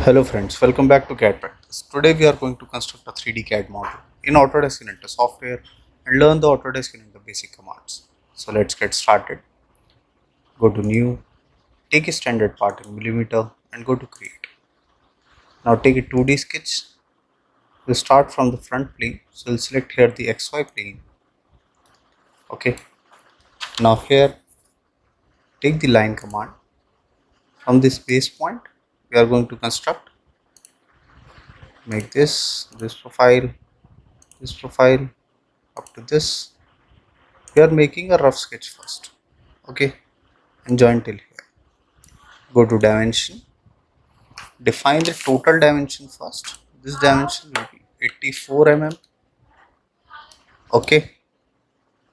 Hello friends, welcome back to CAD Practice. Today we are going to construct a 3D CAD model in Autodesk Inventor software and learn the Autodesk Inventor basic commands. So let's get started. Go to New, take a standard part in millimeter and go to Create. Now take a 2D sketch. We'll start from the front plane. So we'll select here the XY plane. Okay. Now here, take the line command. From this base point, we are going to construct. Make this profile up to this. We are making a rough sketch first. Okay, and join till here. Go to dimension, define the total dimension first. This dimension will be 84 mm. Okay,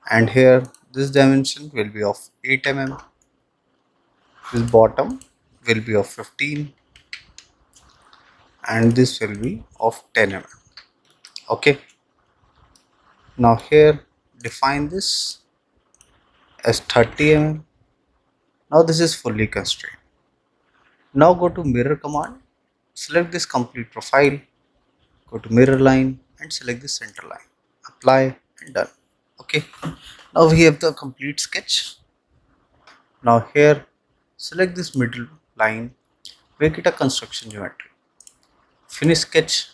and here this dimension will be of 8 mm. This bottom will be of 15 and this will be of 10 mm. Okay, now here define this as 30 mm. Now this is fully constrained. Now go to mirror command, select this complete profile, go to mirror line and select the center line, apply and done. Okay, now we have the complete sketch. Now here select this middle line, make it a construction geometry, finish sketch.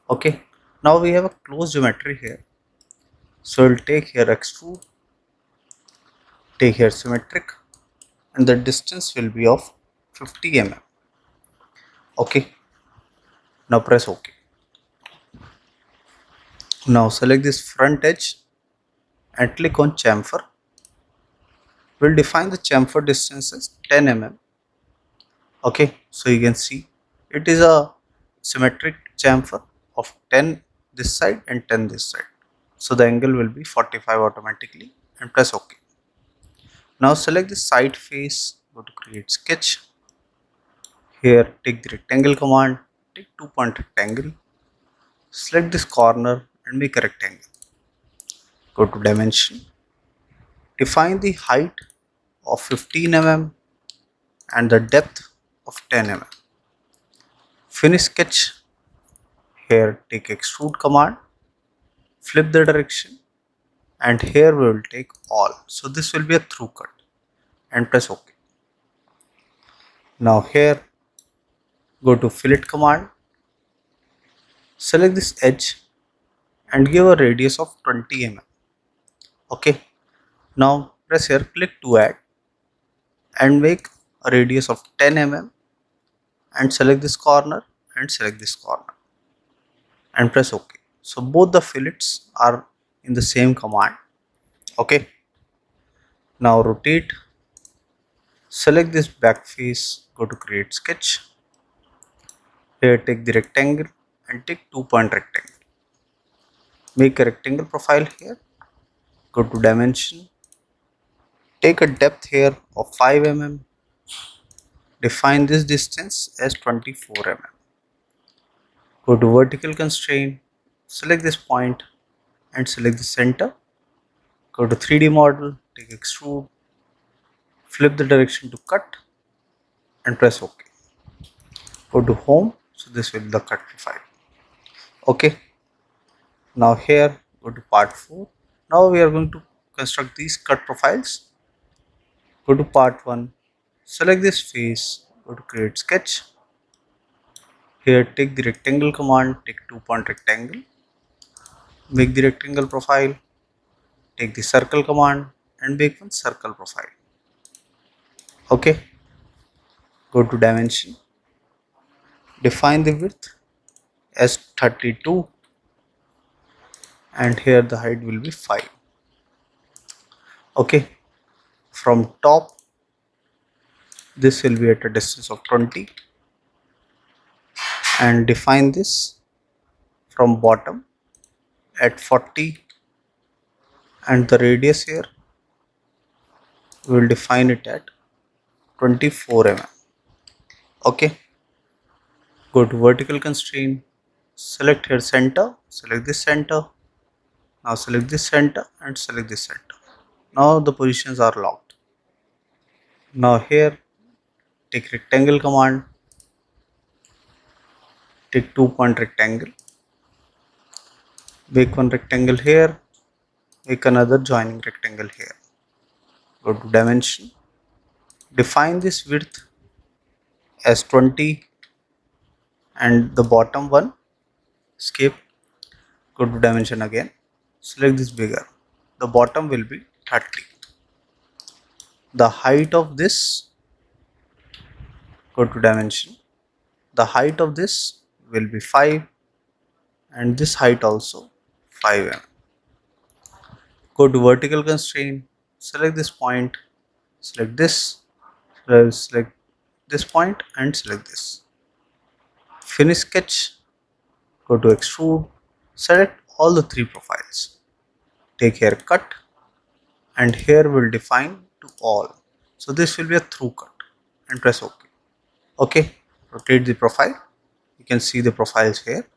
Okay, now we have a closed geometry here, so we'll take here extrude, take here symmetric and the distance will be of 50 mm. Okay, now press OK. Now select this front edge and click on chamfer. We'll define the chamfer distance as 10 mm. Okay, so you can see it is a symmetric chamfer of 10 this side and 10 this side. So the angle will be 45 automatically and press OK. Now select the side face, go to create sketch. Here take the rectangle command, take 2-point rectangle, select this corner and make a rectangle. Go to dimension, define the height of 15 mm and the depth of 10 mm. Finish sketch. Here take extrude command, flip the direction and here we will take all. So this will be a through cut and press OK. Now here go to fillet command, select this edge and give a radius of 20 mm. Okay, now press here, click to add and make a radius of 10 mm and select this corner and select this corner and press OK. So both the fillets are in the same command. Okay, now rotate, select this back face, go to create sketch. Here take the rectangle and take 2-point rectangle. Make a rectangle profile here. Go to dimension. Take a depth here of 5 mm. Define this distance as 24 mm. Go to vertical constraint. Select this point and select the center. Go to 3D model. Take extrude. Flip the direction to cut and press OK. Go to home. So this will be the cut profile. Okay, now here go to part 4. Now we are going to construct these cut profiles. Go to part 1, select this face, go to create sketch. Here take the rectangle command, take 2-point rectangle, make the rectangle profile, take the circle command and make one circle profile. Okay, go to dimension, define the width as 32 and here the height will be 5. Okay, from top this will be at a distance of 20 and define this from bottom at 40 and the radius here we will define it at 24 mm. Okay, go to vertical constraint, select here center, select this center, now select this center and select this center. Now the positions are locked. Now here take rectangle command, take 2-point rectangle, make one rectangle here, make another joining rectangle here. Go to dimension, define this width as 20 and the bottom one skip. Go to dimension again, select this bigger, the bottom will be 30. The height of this, go to dimension, the height of this will be 5 and this height also 5 mm. Go to vertical constraint, select this point, select this, select this point and select this. Finish sketch, go to extrude, select all the 3 profiles. Take here cut and here will define to all. So this will be a through cut and press OK. OK, rotate the profile. You can see the profiles here.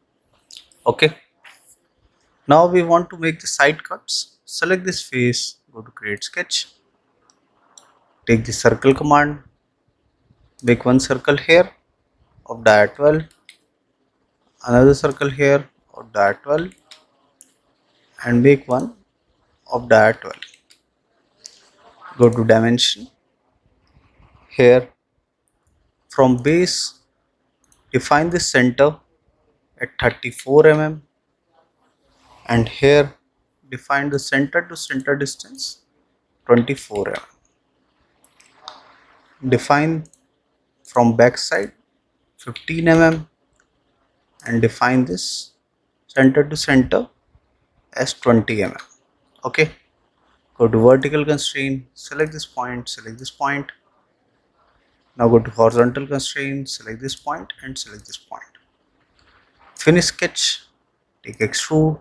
OK. Now we want to make the side cuts. Select this face, go to create sketch. Take the circle command, make one circle here of dia 12, another circle here of dia 12 and make one of dia 12. Go to dimension, here from base define the center at 34 mm and here define the center to center distance 24 mm. Define from back side 15 mm and define this center to center as 20 mm. Okay, go to vertical constraint, select this point, select this point. Now go to horizontal constraint, select this point and select this point. Finish sketch, take extrude,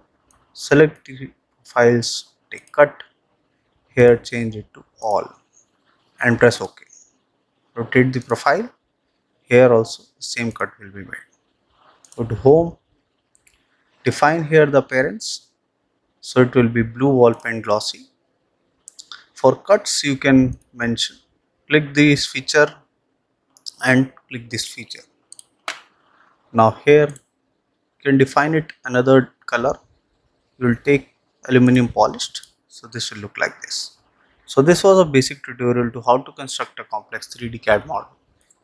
select the files, take cut, here change it to all and press OK. Rotate the profile, here also the same cut will be made. Go to home, define here the appearance, so it will be blue wall paint glossy. For cuts you can mention, click this feature and click this feature. Now here you can define it another color. You will take aluminum polished, so this will look like this. So this was a basic tutorial to how to construct a complex 3D CAD model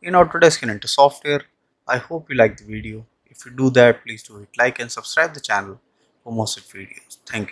in Autodesk Inventor software. I hope you liked the video. If you do that, please do hit like and subscribe the channel for more such videos. Thank you.